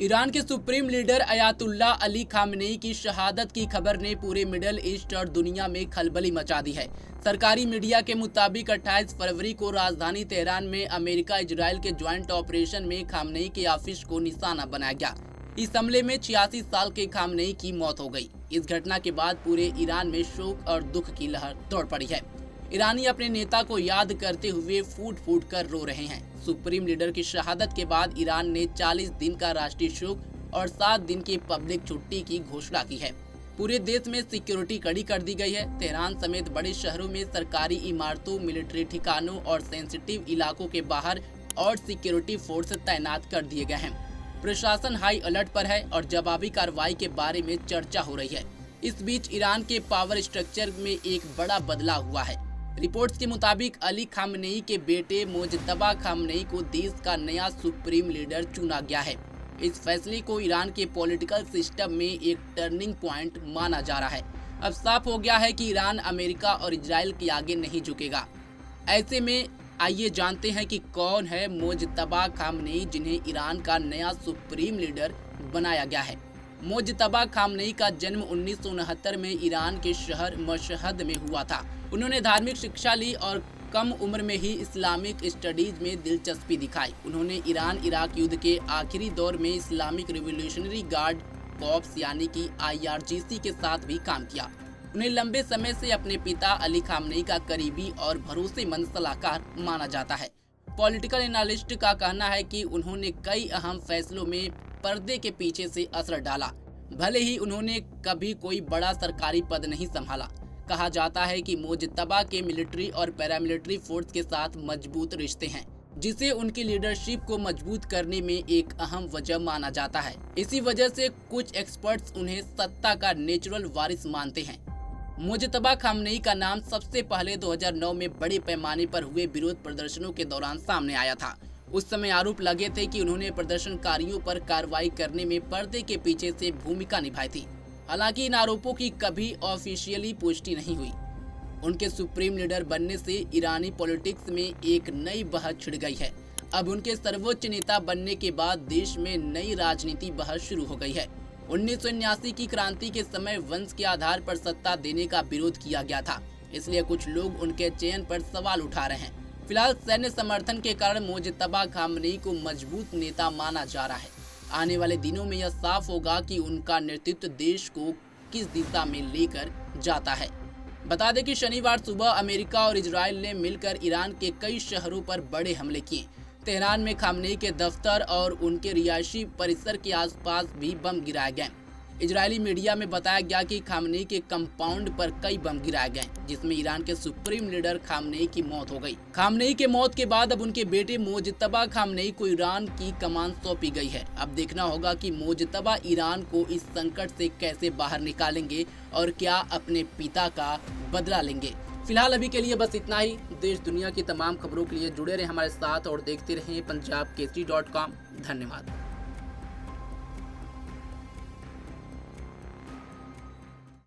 Iran के supreme leader Ayatollah Ali Khamenei की शहादत की खबर ने पूरे मिडल ईस्ट और दुनिया में खलबली मचा दी है। सरकारी मीडिया के मुताबिक 28 फरवरी को राजधानी तेहरान में अमेरिका इजराइल के ज्वाइंट ऑपरेशन में खामनेई के ऑफिस को निशाना बनाया गया। इस हमले में 86 साल के खामनेई की मौत हो गई। इस घटना के बाद पूरे ईरान में शोक और दुख की लहर दौड़ पड़ी है। ईरानी अपने नेता को याद करते हुए फूट फूट कर रो रहे हैं। सुप्रीम लीडर की शहादत के बाद ईरान ने 40 दिन का राष्ट्रीय शोक और 7 दिन की पब्लिक छुट्टी की घोषणा की है। पूरे देश में सिक्योरिटी कड़ी कर दी गई है। तेहरान समेत बड़े शहरों में सरकारी इमारतों, मिलिट्री ठिकानों और सेंसिटिव इलाकों के बाहर और सिक्योरिटी फोर्स तैनात कर दिए गए हैं। प्रशासन हाई अलर्ट पर है और जवाबी कार्रवाई के बारे में चर्चा हो रही है। इस बीच ईरान के पावर स्ट्रक्चर में एक बड़ा बदलाव हुआ है। रिपोर्ट्स के मुताबिक अली खामनेई के बेटे मोजतबा खामनेई को देश का नया सुप्रीम लीडर चुना गया है। इस फैसले को ईरान के पॉलिटिकल सिस्टम में एक टर्निंग पॉइंट माना जा रहा है। अब साफ हो गया है कि ईरान अमेरिका और इजराइल के आगे नहीं झुकेगा। ऐसे में आइए जानते हैं कि कौन है मोजतबा खामनेई, जिन्हें ईरान का नया सुप्रीम लीडर बनाया गया है। मोजतबा खामनेई का जन्म 1969 में ईरान के शहर मशहद में हुआ था। उन्होंने धार्मिक शिक्षा ली और कम उम्र में ही इस्लामिक स्टडीज में दिलचस्पी दिखाई। उन्होंने ईरान इराक युद्ध के आखिरी दौर में इस्लामिक रिवोल्यूशनरी गार्ड कॉर्प्स यानी कि IRGC के साथ भी काम किया। उन्हें लंबे समय से अपने पिता अली खामनेई का करीबी और भरोसेमंद सलाहकार माना जाता है। पॉलिटिकल एनालिस्ट का कहना है कि उन्होंने कई अहम फैसलों में पर्दे के पीछे से असर डाला। भले ही उन्होंने कभी कोई बड़ा सरकारी पद नहीं संभाला। कहा जाता है कि मोजतबा के मिलिट्री और पैरामिलिट्री फोर्स के साथ मजबूत रिश्ते हैं, जिसे उनकी लीडरशिप को मजबूत करने में एक अहम वजह माना जाता है। इसी वजह से कुछ एक्सपर्ट्स उन्हें सत्ता का नेचुरल वारिस मानते हैं। मोजतबा खामनेई का नाम सबसे पहले 2009 में बड़े पैमाने पर हुए विरोध प्रदर्शनों के दौरान सामने आया था। उस समय आरोप लगे थे कि उन्होंने प्रदर्शनकारियों पर कार्रवाई करने में पर्दे के पीछे से भूमिका निभाई थी। हालांकि इन आरोपों की कभी ऑफिशियली पुष्टि नहीं हुई। उनके सुप्रीम लीडर बनने से ईरानी पॉलिटिक्स में एक नई बहस छिड़ गई है। अब उनके सर्वोच्च नेता बनने के बाद देश में नई राजनीति बहस शुरू हो गई है। 1979 की क्रांति के समय वंश के आधार पर सत्ता देने का विरोध किया गया था, इसलिए कुछ लोग उनके चयन पर सवाल उठा रहे हैं। फिलहाल सैन्य समर्थन के कारण मोजतबा खामनेई को मजबूत नेता माना जा रहा है। आने वाले दिनों में यह साफ होगा कि उनका नेतृत्व देश को किस दिशा में लेकर जाता है। बता दें कि शनिवार सुबह अमेरिका और इजराइल ने मिलकर ईरान के कई शहरों पर बड़े हमले किए। तेहरान में खामनेई के दफ्तर और उनके रिहायशी परिसर के आसपास भी बम गिराए गए। इजरायली मीडिया में बताया गया कि खामनेई के कंपाउंड पर कई बम गिराए गए, जिसमें ईरान के सुप्रीम लीडर खामनेई की मौत हो गई। खामनेई के मौत के बाद अब उनके बेटे मोजतबा खामनेई को ईरान की कमान सौंपी गई है। अब देखना होगा कि मोजतबा ईरान को इस संकट से कैसे बाहर निकालेंगे और क्या अपने पिता का बदला लेंगे। फिलहाल अभी के लिए बस इतना ही। देश दुनिया की तमाम खबरों के लिए जुड़े रहे हमारे साथ और देखते रहें पंजाब केसरी.com। धन्यवाद।